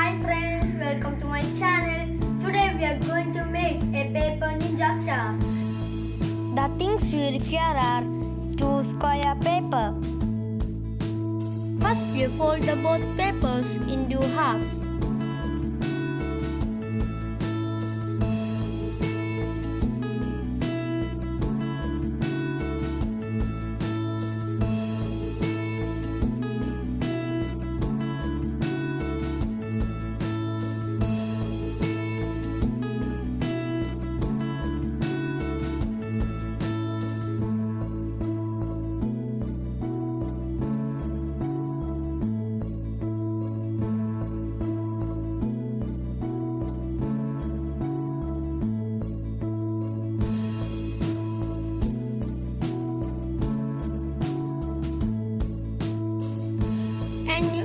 Hi friends, welcome to my channel. Today we are going to make a paper ninja star. The things we require are 2 square paper. First we fold the both papers into half.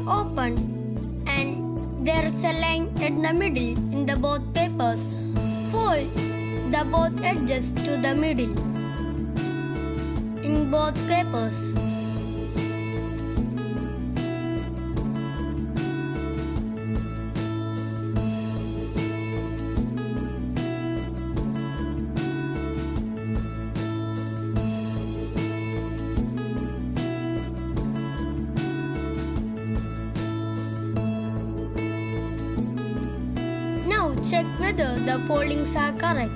Open and there is a line at the middle in the both papers. Fold the both edges to the middle in both papers. Now check whether the foldings are correct.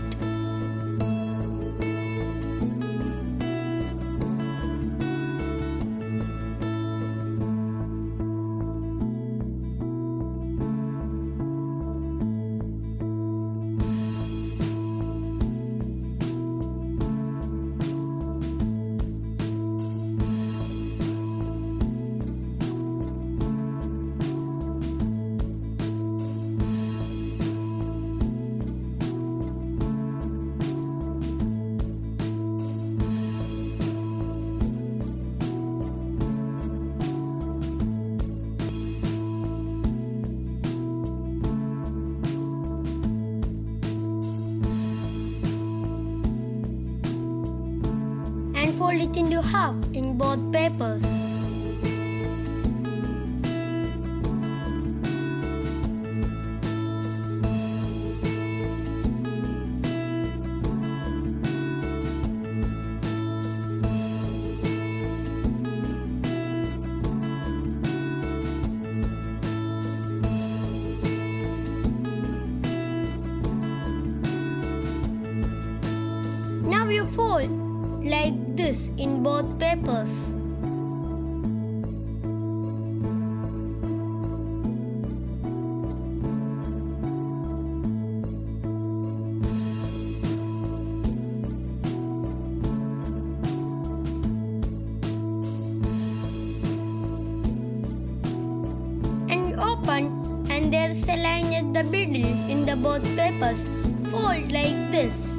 And fold it into half in both papers. Now you fold like this in both papers. And you open and there's a line at the middle in the both papers. Fold like this.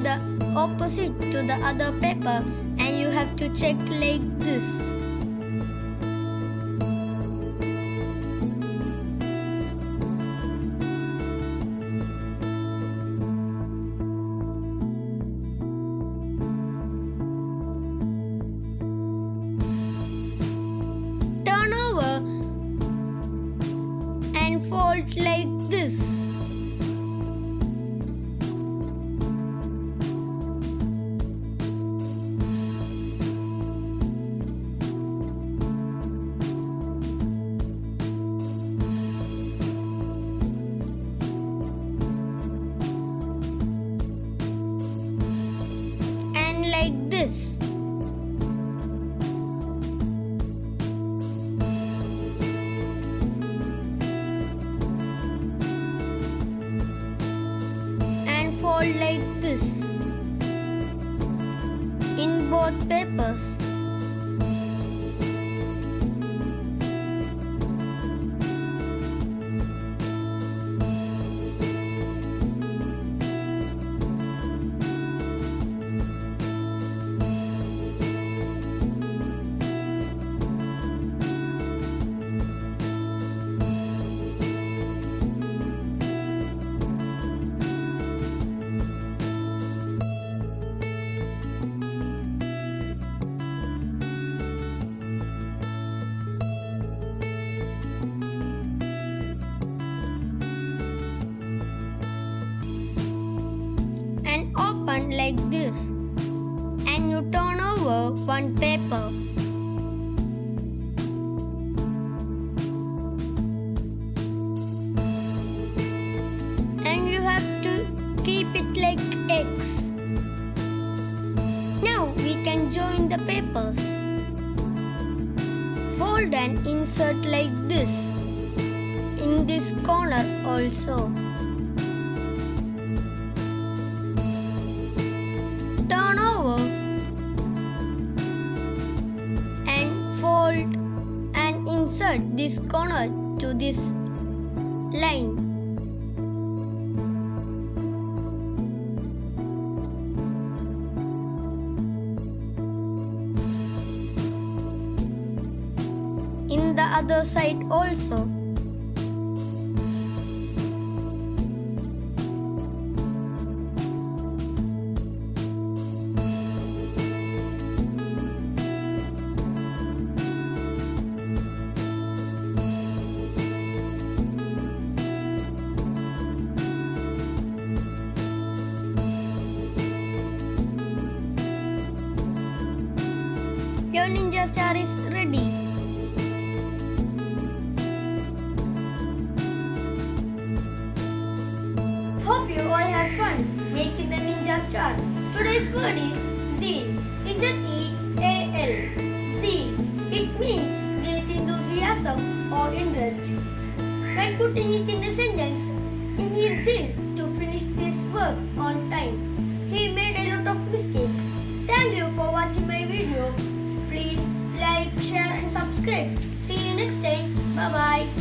The opposite to the other paper and you have to check like this. Turn over and fold like this. Like this. And fold like this in both papers. like this, and you turn over one paper. And you have to keep it like X. Now we can join the papers. Fold and insert like this. In this corner also. Turn over and fold and insert this corner to this line. In the other side also. Your ninja star is ready. Hope you all had fun making the ninja star. Today's word is zeal. Z-E-A-L. Zeal. It means great enthusiasm or interest. By putting it in a sentence, in his zeal to finish this work on time, he made a lot of mistakes. Thank you for watching my video. Please like, share and subscribe. See you next time. Bye bye.